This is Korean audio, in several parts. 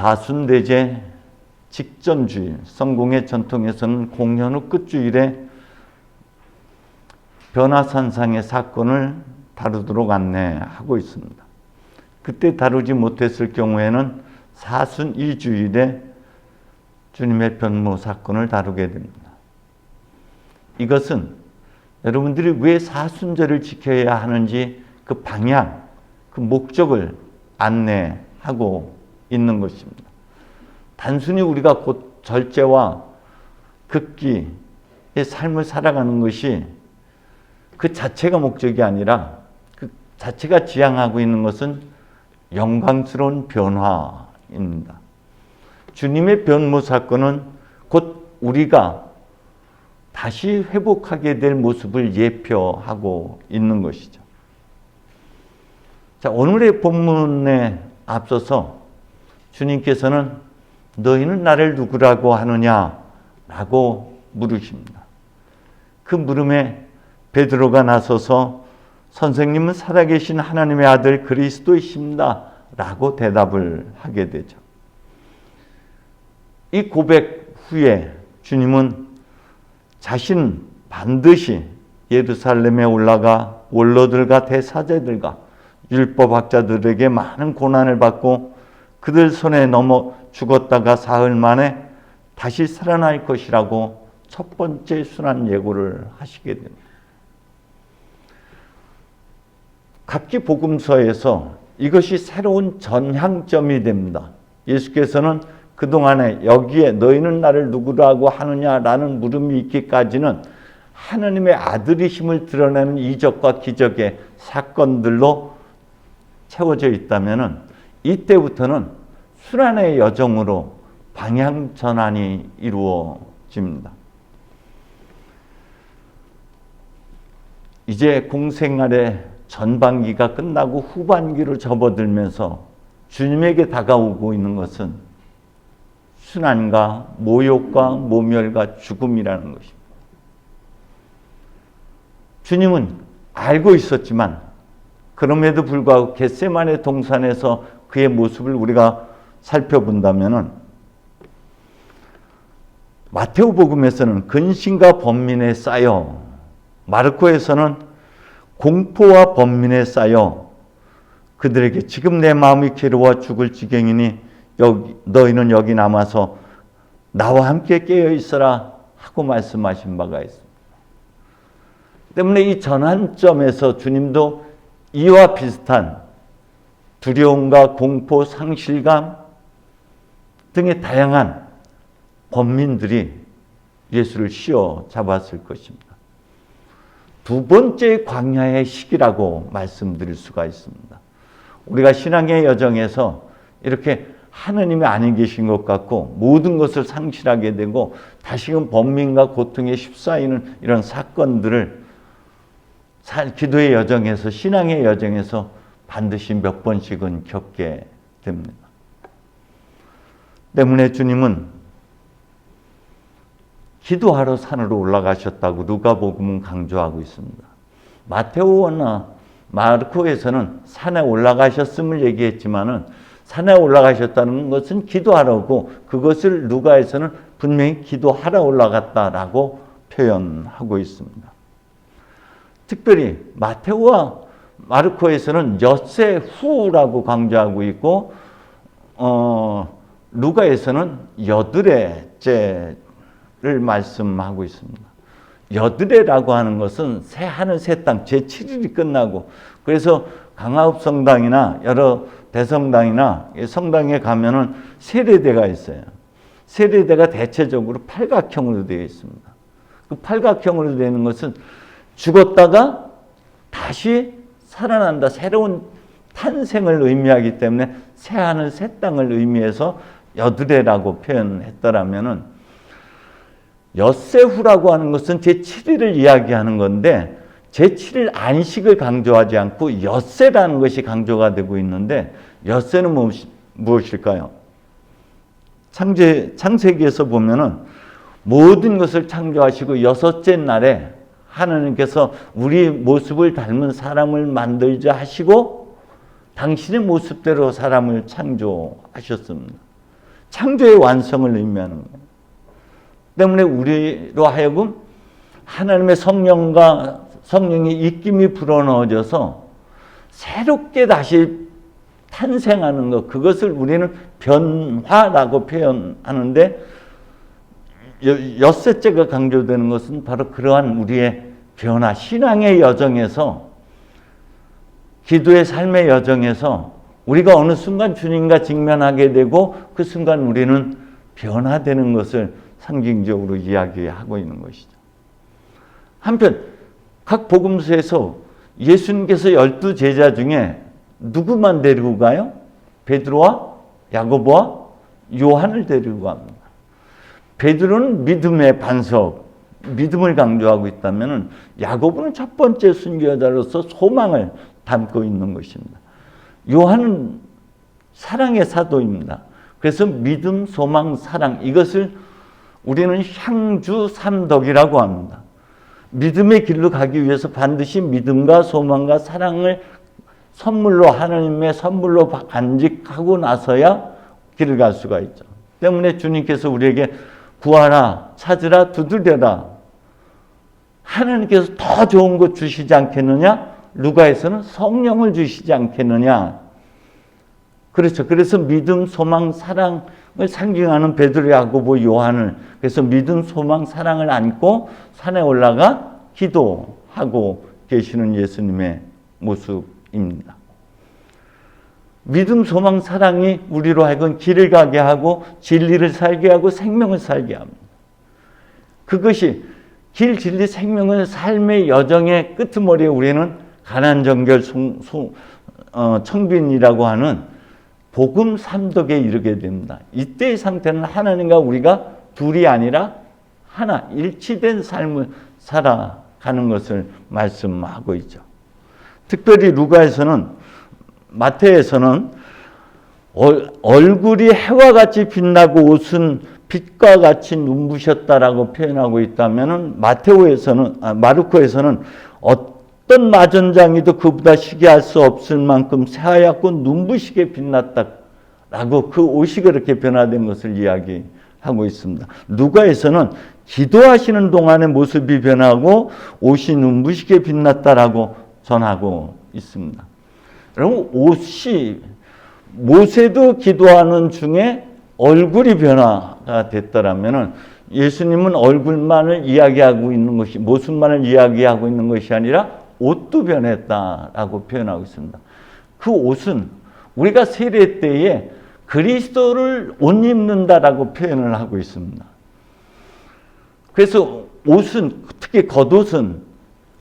사순대제 직전주일, 성공의 전통에서는 공연 후 끝주일에 변화산상의 사건을 다루도록 안내하고 있습니다. 그때 다루지 못했을 경우에는 사순 2주일에 주님의 변모 사건을 다루게 됩니다. 이것은 여러분들이 왜 사순절을 지켜야 하는지 그 방향, 그 목적을 안내하고 있는 것입니다. 단순히 우리가 곧 절제와 극기의 삶을 살아가는 것이 그 자체가 목적이 아니라 그 자체가 지향하고 있는 것은 영광스러운 변화입니다. 주님의 변모 사건은 곧 우리가 다시 회복하게 될 모습을 예표하고 있는 것이죠. 자, 오늘의 본문에 앞서서 주님께서는 너희는 나를 누구라고 하느냐? 라고 물으십니다. 그 물음에 베드로가 나서서 선생님은 살아계신 하나님의 아들 그리스도이십니다. 라고 대답을 하게 되죠. 이 고백 후에 주님은 자신 반드시 예루살렘에 올라가 원로들과 대사제들과 율법학자들에게 많은 고난을 받고 그들 손에 넘어 죽었다가 사흘 만에 다시 살아날 것이라고 첫 번째 순환 예고를 하시게 됩니다. 각기 복음서에서 이것이 새로운 전향점이 됩니다. 예수께서는 그동안에 여기에 너희는 나를 누구라고 하느냐라는 물음이 있기까지는 하나님의 아들이심을 드러내는 이적과 기적의 사건들로 채워져 있다면 이때부터는 순환의 여정으로 방향 전환이 이루어집니다. 이제 공생활의 전반기가 끝나고 후반기로 접어들면서 주님에게 다가오고 있는 것은 순환과 모욕과 모멸과 죽음이라는 것입니다. 주님은 알고 있었지만 그럼에도 불구하고 겟세마네 동산에서 그의 모습을 우리가 살펴본다면 마테오복음에서는 근심과 번민에 쌓여, 마르코에서는 공포와 번민에 쌓여 그들에게 지금 내 마음이 괴로워 죽을 지경이니 너희는 여기 남아서 나와 함께 깨어 있어라 하고 말씀하신 바가 있습니다. 때문에 이 전환점에서 주님도 이와 비슷한 두려움과 공포, 상실감 등의 다양한 번민들이 예수를 씌워 잡았을 것입니다. 두 번째 광야의 시기라고 말씀드릴 수가 있습니다. 우리가 신앙의 여정에서 이렇게 하느님이 아니 계신 것 같고 모든 것을 상실하게 되고 다시금 번민과 고통에 휩싸이는 이런 사건들을 기도의 여정에서, 신앙의 여정에서 반드시 몇 번씩은 겪게 됩니다. 때문에 주님은 기도하러 산으로 올라가셨다고 누가복음은 강조하고 있습니다. 마테오나 마르코에서는 산에 올라가셨음을 얘기했지만은 산에 올라가셨다는 것은 기도하라고, 그것을 누가에서는 분명히 기도하러 올라갔다라고 표현하고 있습니다. 특별히 마테오와 마르코에서는 엿새 후라고 강조하고 있고 루가에서는 여드레째를 말씀하고 있습니다. 여드레라고 하는 것은 새 하늘 새 땅 제7일이 끝나고, 그래서 강화읍 성당이나 여러 대성당이나 성당에 가면은 세례대가 있어요. 세례대가 대체적으로 팔각형으로 되어 있습니다. 그 팔각형으로 되는 것은 죽었다가 다시 살아난다, 새로운 탄생을 의미하기 때문에 새 하늘 새 땅을 의미해서 여드레라고 표현했더라면은, 엿새후라고 하는 것은 제7일을 이야기하는 건데 제7일 안식을 강조하지 않고 엿새라는 것이 강조가 되고 있는데, 엿새는 무엇일까요? 창세기에서 보면은 모든 것을 창조하시고 여섯째 날에 하나님께서 우리 모습을 닮은 사람을 만들자 하시고 당신의 모습대로 사람을 창조하셨습니다. 창조의 완성을 의미하는 거예요. 때문에 우리로 하여금 하나님의 성령이 입김이 불어넣어져서 새롭게 다시 탄생하는 것, 그것을 우리는 변화라고 표현하는데, 엿새째가 강조되는 것은 바로 그러한 우리의 변화, 신앙의 여정에서, 기도의 삶의 여정에서 우리가 어느 순간 주님과 직면하게 되고 그 순간 우리는 변화되는 것을 상징적으로 이야기하고 있는 것이죠. 한편 각 복음서에서 예수님께서 12제자 중에 누구만 데리고 가요? 베드로와 야고보와 요한을 데리고 갑니다. 베드로는 믿음의 반석, 믿음을 강조하고 있다면 야고보는 첫 번째 순교자로서 소망을 담고 있는 것입니다. 요한은 사랑의 사도입니다. 그래서 믿음, 소망, 사랑, 이것을 우리는 향주 삼덕이라고 합니다. 믿음의 길로 가기 위해서 반드시 믿음과 소망과 사랑을 선물로, 하나님의 선물로 간직하고 나서야 길을 갈 수가 있죠. 때문에 주님께서 우리에게 구하라, 찾으라, 두드려라, 하나님께서 더 좋은 것 주시지 않겠느냐? 루가에서는 성령을 주시지 않겠느냐? 그렇죠. 그래서 믿음, 소망, 사랑을 상징하는 베드로, 야고보, 요한을, 그래서 믿음, 소망, 사랑을 안고 산에 올라가 기도하고 계시는 예수님의 모습입니다. 믿음, 소망, 사랑이 우리로 하여금 길을 가게 하고 진리를 살게 하고 생명을 살게 합니다. 그것이 길, 진리, 생명을 삶의 여정의 끄트머리에 우리는 가난정결 청빈이라고 하는 복음 삼덕에 이르게 됩니다. 이때의 상태는 하나님과 우리가 둘이 아니라 하나, 일치된 삶을 살아가는 것을 말씀하고 있죠. 특별히 루가에서는, 마태에서는 얼굴이 해와 같이 빛나고 옷은 빛과 같이 눈부셨다라고 표현하고 있다면, 마르코에서는 어떤 마전장이도 그보다 시기할 수 없을 만큼 새하얗고 눈부시게 빛났다라고 그 옷이 그렇게 변화된 것을 이야기하고 있습니다. 누가에서는 기도하시는 동안의 모습이 변하고 옷이 눈부시게 빛났다라고 전하고 있습니다. 여러분, 옷이, 모세도 기도하는 중에 얼굴이 변화가 됐더라면 예수님은 얼굴만을 이야기하고 있는 것이, 모습만을 이야기하고 있는 것이 아니라 옷도 변했다라고 표현하고 있습니다. 그 옷은 우리가 세례 때에 그리스도를 옷 입는다라고 표현을 하고 있습니다. 그래서 옷은, 특히 겉옷은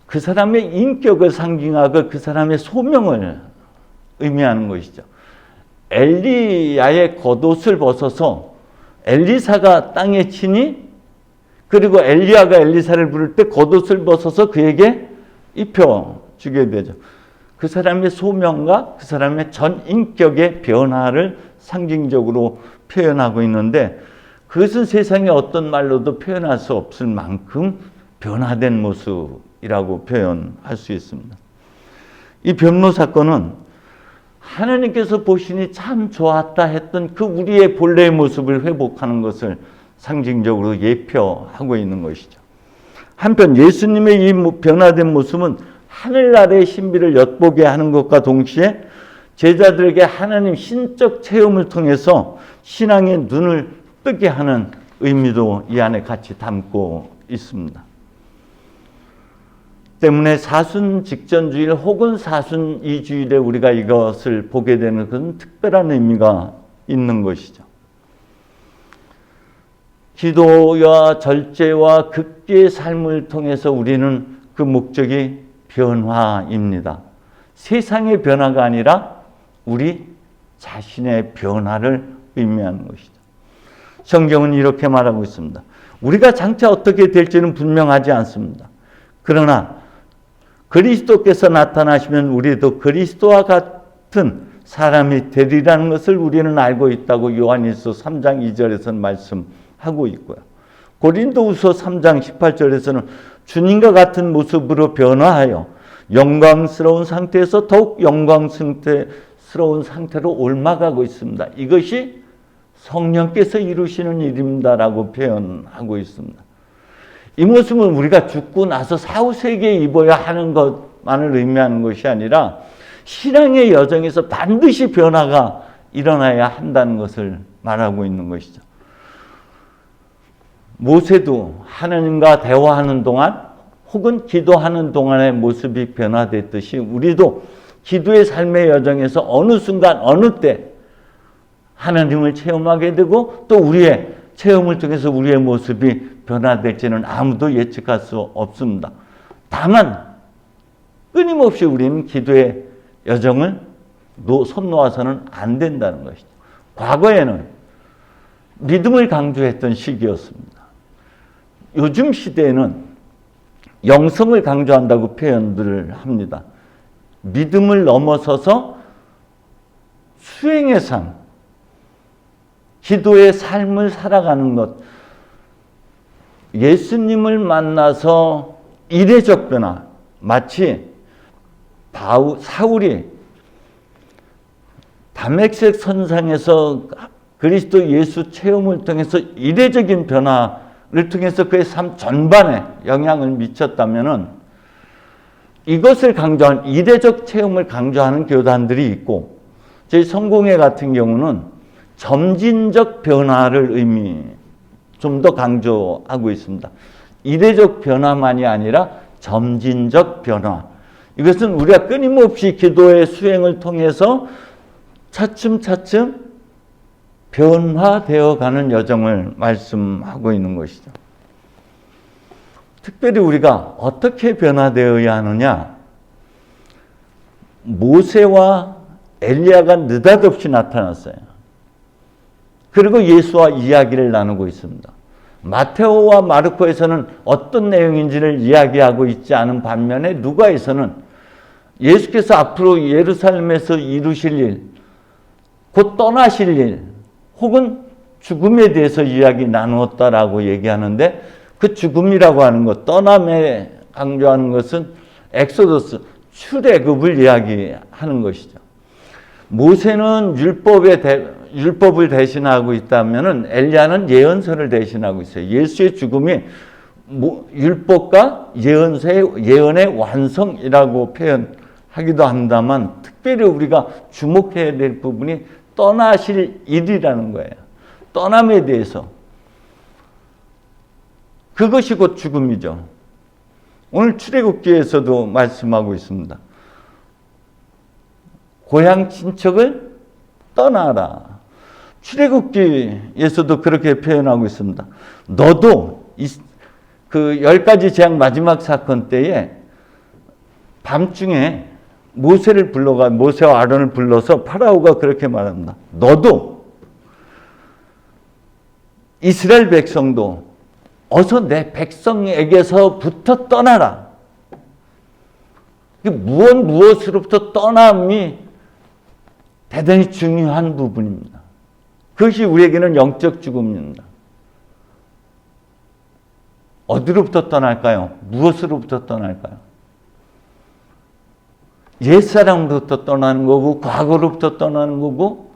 그 사람의 인격을 상징하고 그 사람의 소명을 의미하는 것이죠. 엘리야의 겉옷을 벗어서 엘리사가 땅에 치니, 그리고 엘리야가 엘리사를 부를 때 겉옷을 벗어서 그에게 입혀주게 되죠. 그 사람의 소명과 그 사람의 전 인격의 변화를 상징적으로 표현하고 있는데, 그것은 세상에 어떤 말로도 표현할 수 없을 만큼 변화된 모습이라고 표현할 수 있습니다. 이 변모 사건은 하나님께서 보시니 참 좋았다 했던 그 우리의 본래의 모습을 회복하는 것을 상징적으로 예표하고 있는 것이죠. 한편 예수님의 이 변화된 모습은 하늘나라의 신비를 엿보게 하는 것과 동시에 제자들에게 하나님 신적 체험을 통해서 신앙의 눈을 뜨게 하는 의미도 이 안에 같이 담고 있습니다. 때문에 사순 직전주일 혹은 사순 이주일에 우리가 이것을 보게 되는 것은 특별한 의미가 있는 것이죠. 기도와 절제와 극기의 삶을 통해서 우리는 그 목적이 변화입니다. 세상의 변화가 아니라 우리 자신의 변화를 의미하는 것이죠. 성경은 이렇게 말하고 있습니다. 우리가 장차 어떻게 될지는 분명하지 않습니다. 그러나 그리스도께서 나타나시면 우리도 그리스도와 같은 사람이 되리라는 것을 우리는 알고 있다고 요한일서 3장 2절에서는 말씀하고 있고요. 고린도후서 3장 18절에서는 주님과 같은 모습으로 변화하여 영광스러운 상태에서 더욱 영광스러운 상태로 옮아가고 있습니다. 이것이 성령께서 이루시는 일입니다라고 표현하고 있습니다. 이 모습은 우리가 죽고 나서 사후세계에 입어야 하는 것만을 의미하는 것이 아니라 신앙의 여정에서 반드시 변화가 일어나야 한다는 것을 말하고 있는 것이죠. 모세도 하나님과 대화하는 동안 혹은 기도하는 동안의 모습이 변화됐듯이 우리도 기도의 삶의 여정에서 어느 순간 어느 때 하나님을 체험하게 되고 또 우리의 체험을 통해서 우리의 모습이 변화될지는 아무도 예측할 수 없습니다. 다만 끊임없이 우리는 기도의 여정을 손 놓아서는 안 된다는 것이죠. 과거에는 믿음을 강조했던 시기였습니다. 요즘 시대에는 영성을 강조한다고 표현들을 합니다. 믿음을 넘어서서 수행의 삶, 기도의 삶을 살아가는 것, 예수님을 만나서 이례적 변화, 마치 사울이 다메섹 선상에서 그리스도 예수 체험을 통해서 이례적인 변화를 통해서 그의 삶 전반에 영향을 미쳤다면은 이것을 강조한 이례적 체험을 강조하는 교단들이 있고 저희 성공회 같은 경우는 점진적 변화를 좀 더 강조하고 있습니다. 이례적 변화만이 아니라 점진적 변화. 이것은 우리가 끊임없이 기도의 수행을 통해서 차츰차츰 변화되어 가는 여정을 말씀하고 있는 것이죠. 특별히 우리가 어떻게 변화되어야 하느냐? 모세와 엘리야가 느닷없이 나타났어요. 그리고 예수와 이야기를 나누고 있습니다. 마테오와 마르코에서는 어떤 내용인지를 이야기하고 있지 않은 반면에 누가에서는 예수께서 앞으로 예루살렘에서 이루실 일, 곧 떠나실 일, 혹은 죽음에 대해서 이야기 나누었다라고 얘기하는데 그 죽음이라고 하는 것, 떠남에 강조하는 것은 엑소더스, 출애굽을 이야기하는 것이죠. 모세는 율법을 대신하고 있다면은 엘리야는 예언서를 대신하고 있어요. 예수의 죽음이 율법과 예언의 완성이라고 표현하기도 한다만 특별히 우리가 주목해야 될 부분이 떠나실 일이라는 거예요. 떠남에 대해서. 그것이 곧 죽음이죠. 오늘 출애굽기에서도 말씀하고 있습니다. 고향 친척을 떠나라. 출애굽기에서도 그렇게 표현하고 있습니다. 너도 그 10가지 재앙 마지막 사건 때에 밤중에 모세와 아론을 불러서 파라오가 그렇게 말합니다. 너도 이스라엘 백성도 어서 내 백성에게서부터 떠나라. 무엇으로부터 떠남이 대단히 중요한 부분입니다. 그것이 우리에게는 영적 죽음입니다. 어디로부터 떠날까요? 무엇으로부터 떠날까요? 옛사랑으로부터 떠나는 거고 과거로부터 떠나는 거고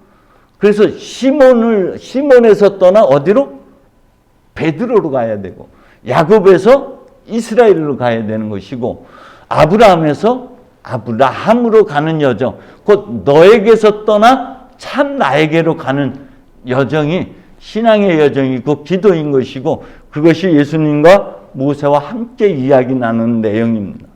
그래서 시몬에서 떠나 어디로? 베드로로 가야 되고 야곱에서 이스라엘로 가야 되는 것이고 아브라함에서 아브라함으로 가는 여정 곧 너에게서 떠나 참 나에게로 가는 여정이 신앙의 여정이고 기도인 것이고 그것이 예수님과 모세와 함께 이야기 나누는 내용입니다.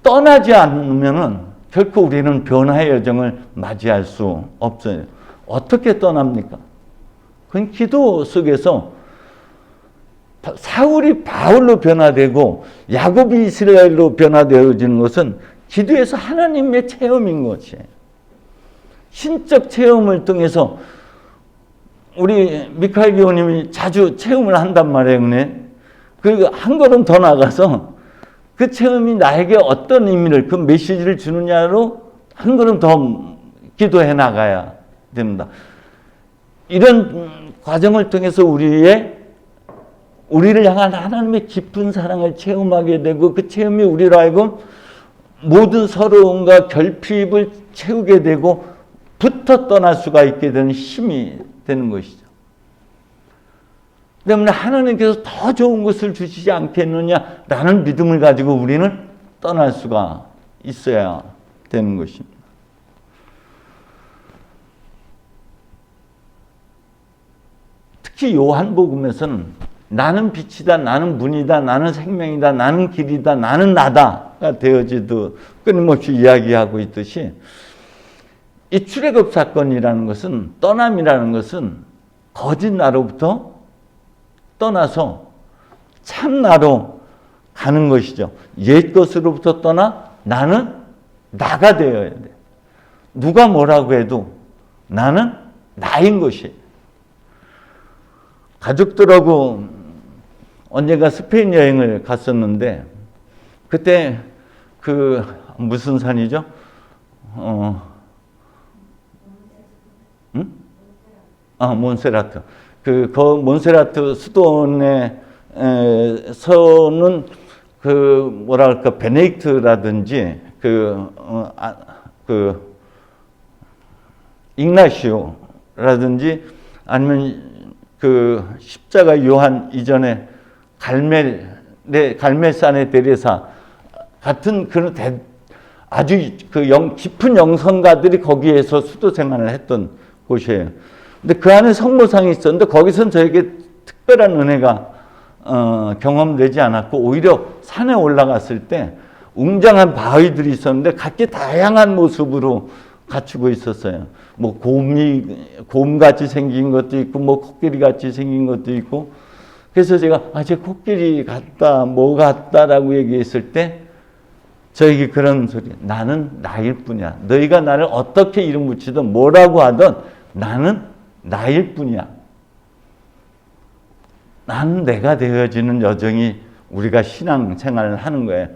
떠나지 않으면 결코 우리는 변화의 여정을 맞이할 수 없어요. 어떻게 떠납니까? 그건 기도 속에서 사울이 바울로 변화되고 야곱이 이스라엘로 변화되어지는 것은 기도에서 하나님의 체험인 것이에요. 신적 체험을 통해서 우리 미카엘 교우님이 자주 체험을 한단 말이에요. 그리고 한 걸음 더 나가서 그 체험이 나에게 어떤 의미를 그 메시지를 주느냐로 한 걸음 더 기도해 나가야 됩니다. 이런 과정을 통해서 우리를 향한 하나님의 깊은 사랑을 체험하게 되고 그 체험이 우리로 하여금 모든 서러움과 결핍을 채우게 되고 부터 떠날 수가 있게 되는 힘이 되는 것이죠. 때문에 하나님께서 더 좋은 것을 주시지 않겠느냐라는 믿음을 가지고 우리는 떠날 수가 있어야 되는 것입니다. 특히 요한복음에서는 나는 빛이다, 나는 문이다, 나는 생명이다, 나는 길이다, 나는 나다가 되어지도 끊임없이 이야기하고 있듯이 이 출애굽 사건이라는 것은, 떠남이라는 것은 거짓 나로부터 떠나서 참 나로 가는 것이죠. 옛 것으로부터 떠나 나는 나가 되어야 돼. 누가 뭐라고 해도 나는 나인 것이. 가족들하고 언젠가 스페인 여행을 갔었는데 그때 그 무슨 산이죠? 몬세라트. 그 몬세라트 수도원에 서는 그 뭐랄까 베네딕트라든지 ig나시오라든지 아니면 그 십자가 요한 이전에 갈멜산의 대례사 같은 그런 아주 깊은 영성가들이 거기에서 수도 생활을 했던 곳이에요. 근데 그 안에 성모상이 있었는데 거기서는 저에게 특별한 은혜가 경험되지 않았고 오히려 산에 올라갔을 때 웅장한 바위들이 있었는데 각기 다양한 모습으로 갖추고 있었어요. 뭐 곰같이 생긴 것도 있고 뭐 코끼리같이 생긴 것도 있고 그래서 제가 제 코끼리 같다 뭐 같다라고 얘기했을 때 저에게 그런 소리, 나는 나일 뿐이야. 너희가 나를 어떻게 이름 붙이든 뭐라고 하든 나는 나일 뿐이야. 나는 내가 되어지는 여정이 우리가 신앙생활을 하는 거예요.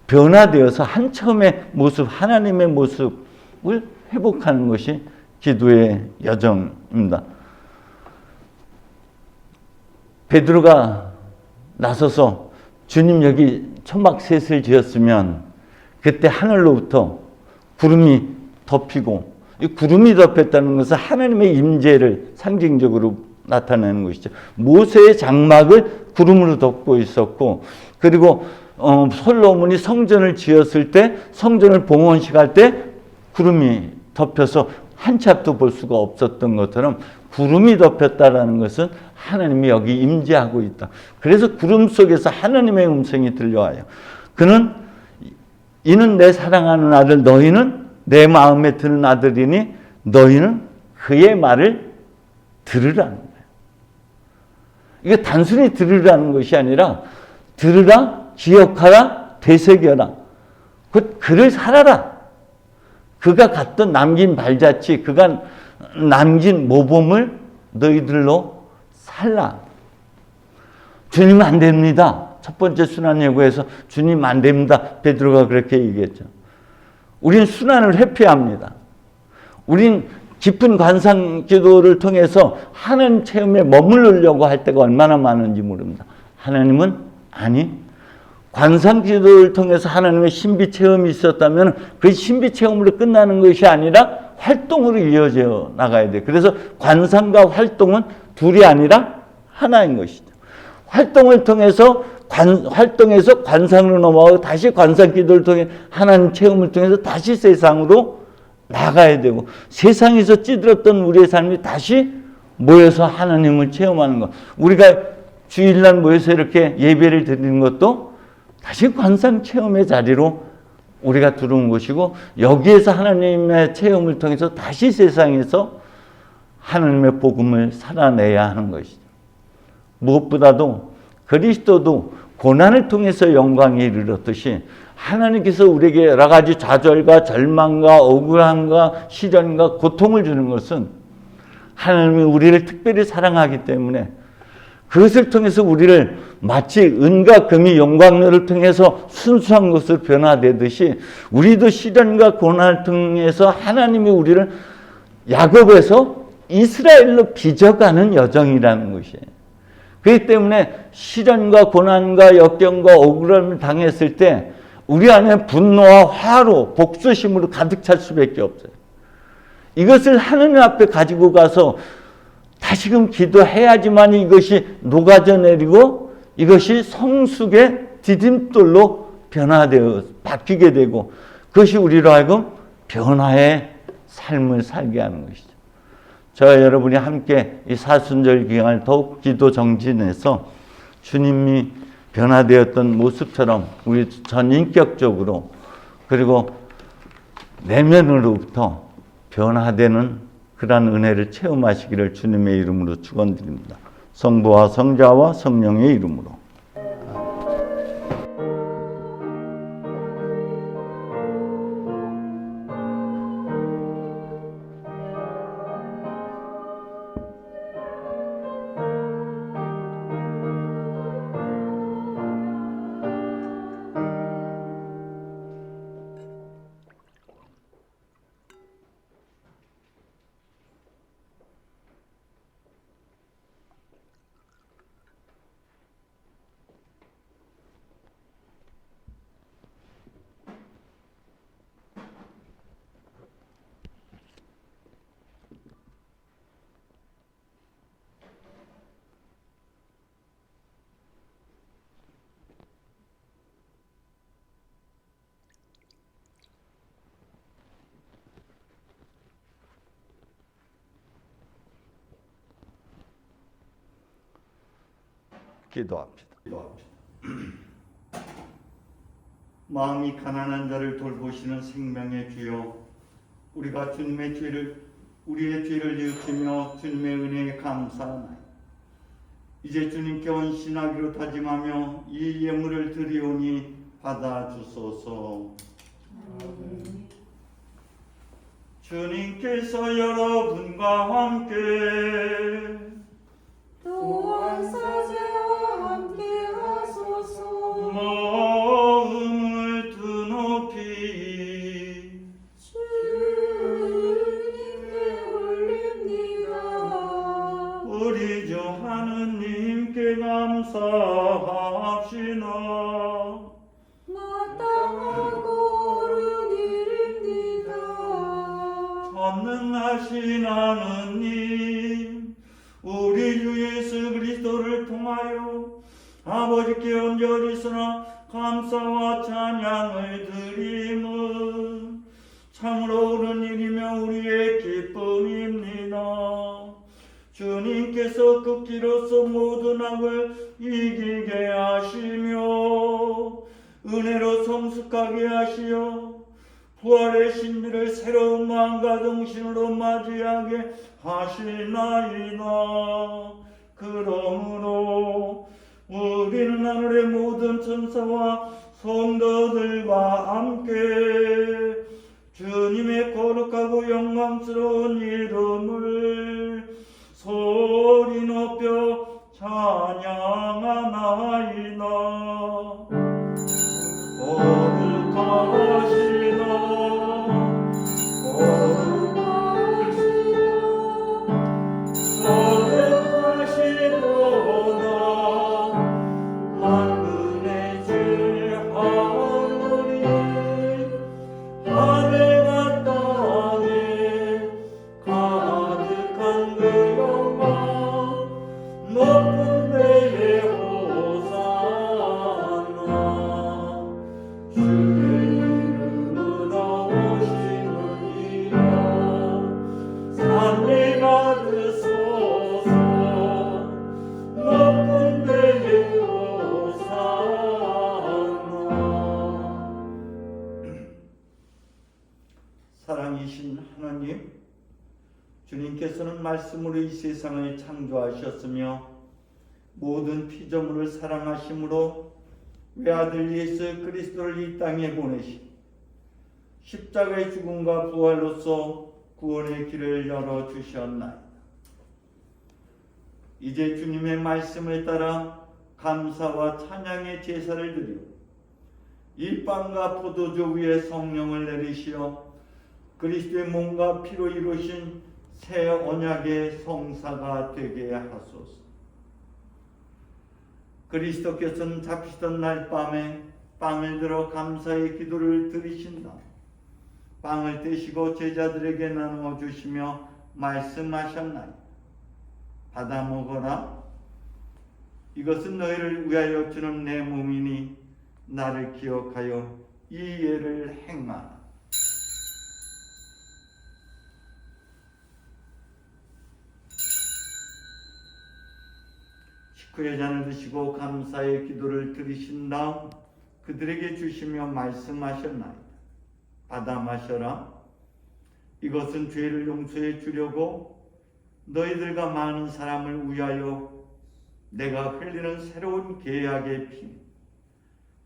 변화되어서 한처음의 모습, 하나님의 모습을 회복하는 것이 기도의 여정입니다. 베드로가 나서서 주님 여기 초막셋을 지었으면 그때 하늘로부터 구름이 덮이고 이 구름이 덮였다는 것은 하나님의 임재를 상징적으로 나타내는 것이죠. 모세의 장막을 구름으로 덮고 있었고 그리고 솔로몬이 성전을 지었을 때 성전을 봉헌식할 때 구름이 덮여서 한 치 앞도 볼 수가 없었던 것처럼 구름이 덮였다라는 것은 하나님이 여기 임재하고 있다. 그래서 구름 속에서 하나님의 음성이 들려와요. 이는 내 사랑하는 아들 너희는 내 마음에 드는 아들이니 너희는 그의 말을 들으라는 거예요. 이게 단순히 들으라는 것이 아니라 들으라, 기억하라, 되새겨라. 곧 그를 살아라. 그가 갔던 남긴 발자취, 그가 남긴 모범을 너희들로 살라. 주님 안 됩니다. 첫 번째 순환 예고에서 주님 안 됩니다. 베드로가 그렇게 얘기했죠. 우린 순환을 회피합니다. 우린 깊은 관상 기도를 통해서 하나님 체험에 머무르려고 할 때가 얼마나 많은지 모릅니다. 하나님은 아니. 관상 기도를 통해서 하나님의 신비 체험이 있었다면 그 신비 체험으로 끝나는 것이 아니라 활동으로 이어져 나가야 돼요. 그래서 관상과 활동은 둘이 아니라 하나인 것이죠. 활동을 통해서 활동에서 관상으로 넘어가고 다시 관상 기도를 통해 하나님 체험을 통해서 다시 세상으로 나가야 되고 세상에서 찌들었던 우리의 삶이 다시 모여서 하나님을 체험하는 것. 우리가 주일날 모여서 이렇게 예배를 드리는 것도 다시 관상 체험의 자리로 우리가 들어온 것이고 여기에서 하나님의 체험을 통해서 다시 세상에서 하나님의 복음을 살아내야 하는 것이죠. 무엇보다도 그리스도도 고난을 통해서 영광에 이르렀듯이 하나님께서 우리에게 여러 가지 좌절과 절망과 억울함과 시련과 고통을 주는 것은 하나님이 우리를 특별히 사랑하기 때문에 그것을 통해서 우리를 마치 은과 금이 영광로를 통해서 순수한 것으로 변화되듯이 우리도 시련과 고난을 통해서 하나님이 우리를 야곱에서 이스라엘로 빚어가는 여정이라는 것이에요. 그렇기 때문에 시련과 고난과 역경과 억울함을 당했을 때 우리 안에 분노와 화로 복수심으로 가득 찰 수밖에 없어요. 이것을 하느님 앞에 가지고 가서 다시금 기도해야지만 이것이 녹아져 내리고 이것이 성숙의 디딤돌로 변화되어 바뀌게 되고 그것이 우리로 하여금 변화의 삶을 살게 하는 것이죠. 저와 여러분이 함께 이 사순절 기간을 더욱 기도 정진해서 주님이 변화되었던 모습처럼 우리 전인격적으로 그리고 내면으로부터 변화되는 그러한 은혜를 체험하시기를 주님의 이름으로 축원드립니다. 성부와 성자와 성령의 이름으로. 기도합시다. 마음이 가난한 자를 돌보시는 생명의 주여, 우리가 주님의 우리의 죄를 뉘우치며 주님의 은혜에 감사하나이다. 이제 주님께 헌신하기로 다짐하며 이 예물을 드리오니 받아주소서. 주님께서 여러분과 함께 또한 사제와 함께 하소서. 마음을 드높이 주님께 올립니다. 우리 주 하느님께 감사합시다. 마땅하고 옳은 일입니다. 전능하신 하느님, 우리 주 예수 그리스도를 통하여 아버지께 언제어디서나 감사와 찬양을 드림은 참으로 옳은 일이며 우리의 기쁨입니다. 주님께서 그 길로서 모든 악을 이기게 하시며 은혜로 성숙하게 하시어 부활의 신비를 새로운 마음과 정신으로 맞이하게 하시나이다. 그러므로 우리는 하늘의 모든 천사와 성도들과 함께 주님의 거룩하고 영광스러운 이름을 소리 높여 찬양하나이다. 거룩하시다, 거룩하시도다. 만군의 주 하느님, 하늘과 땅에 가득한 그 영광, 높은 데에 호산나. 주의 이름으로 오시는 이여 산리 받으소서. 높은 데에 호산나. 사랑이신 하나님, 주님께서는 말씀으로 이 세상을 창조하셨으며 모든 피조물을 사랑하심으로 외아들 예수 그리스도를 이 땅에 보내시 십자가의 죽음과 부활로서 구원의 길을 열어주셨나이다. 이제 주님의 말씀을 따라 감사와 찬양의 제사를 드리고 이 빵과 포도주 위에 성령을 내리시어 그리스도의 몸과 피로 이루신 새 언약의 성사가 되게 하소서. 그리스도께서는 잡히던 날 밤에 빵을 들어 감사의 기도를 드리신 다음 빵을 떼시고 제자들에게 나누어 주시며 말씀하셨나니 받아 먹어라. 이것은 너희를 위하여 주는 내 몸이니 나를 기억하여 이 예를 행하라. 식후에 잔을 드시고 감사의 기도를 드리신 다음 그들에게 주시며 말씀하셨나이다. 받아 마셔라. 이것은 죄를 용서해 주려고 너희들과 많은 사람을 위하여 내가 흘리는 새로운 계약의 피.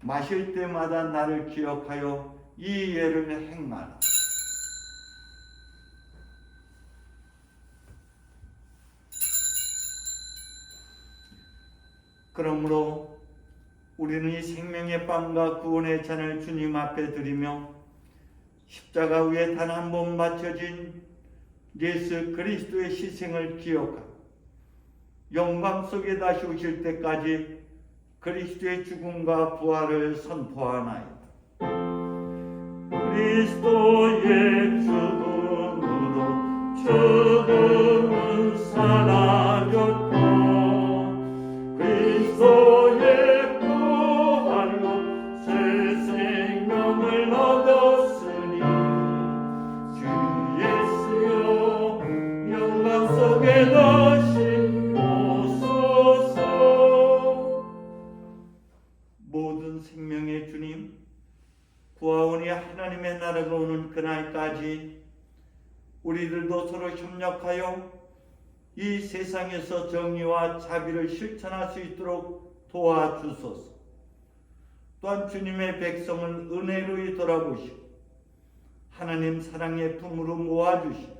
마실 때마다 나를 기억하여 이 예를 행하라. 그러므로 우리는 이 생명의 빵과 구원의 잔을 주님 앞에 드리며 십자가 위에 단 한 번 바쳐진 예수 그리스도의 희생을 기억하고 영광 속에 다시 오실 때까지 그리스도의 죽음과 부활을 선포하나이다. 그리스도의 죽음으로 죽음은 사라졌고 그리스도의 부활로 새 생명을 얻었으니 주 예수여 영광 속에 다시 오소서. 모든 생명의 주님, 구하오니 하나님의 나라가 오는 그날까지 우리들도 서로 협력하여 이 세상에서 정의와 자비를 실천할 수 있도록 도와주소서. 또한 주님의 백성을 은혜로이 돌아보시고 하나님 사랑의 품으로 모아주시고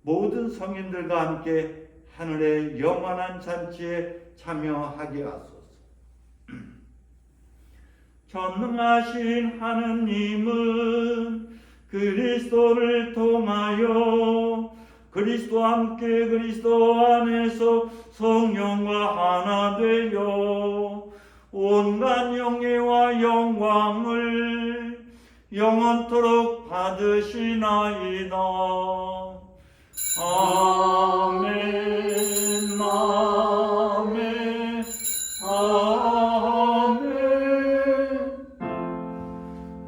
모든 성인들과 함께 하늘의 영원한 잔치에 참여하게 하소서. 전능하신 하느님은 그리스도를 통하여 그리스도와 함께 그리스도 안에서 성령과 하나 되어 온갖 영예와 영광을 영원토록 받으시나이다. 아멘, 아멘, 아멘.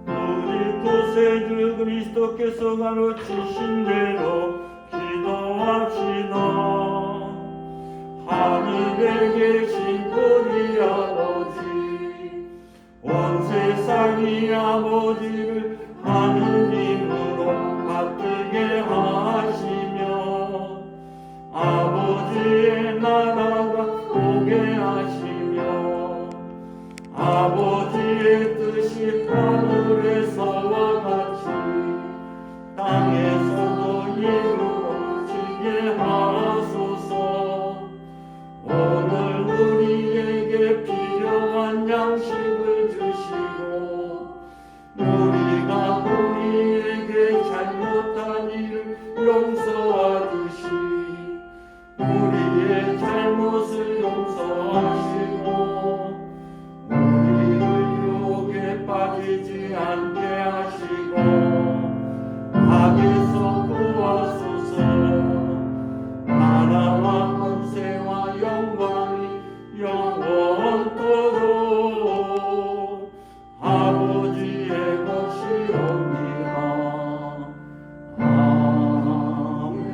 우리 구세주 그리스도께서 가르치신 대로 기도합시다. 하늘에 계신 우리 아버지, 온 세상이 아버지를 하느님으로 바뀌게 하시며 아버지의 나라가 오게 하시며 아버지의 뜻이 하늘에서와 같이 땅에서도 이루어지게 하소서. 오늘 우리에게 필요한 양식을 주시고 우리가 우리에게 잘못한 일을 용서하듯이 우리의 잘못을 용서하시고 우리를 유혹에 빠지지 않게 하시고 악에서 구하소서. 나라와 권세와 영광이 영원토록 아버지의 것이옵니다. 아멘.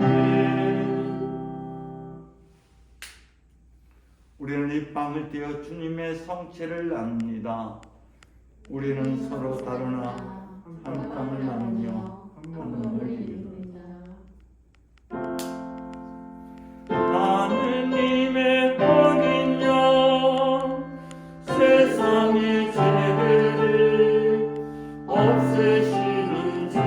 우리는 이 빵을 떼어 주님의 성체를 나눕니다. 우리는 서로 다루나 한 빵을 나누며 한 몸을 이룹니다. 하느님의 어린 양 세상의 죄를 없애시는 주여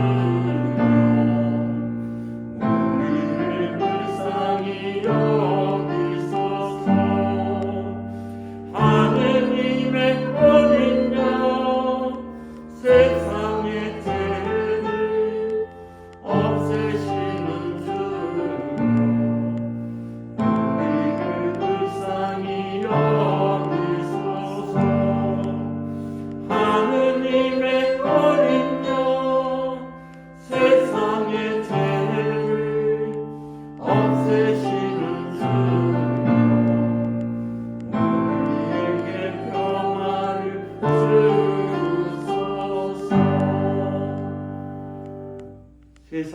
우리를 불쌍히 여기소서. 하느님의 어린 양 세상의 죄를 없애시는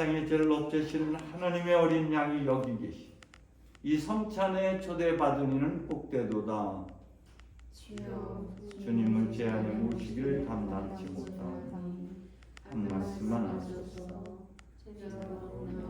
세상의 죄를 없애시는 하나님의 어린 양이 여기 계시. 이 성찬에 초대받은 이는 복되도다. 주님은 제 안에 오시기를 감당치 못하니 한 말씀만 하소서. 제가 오늘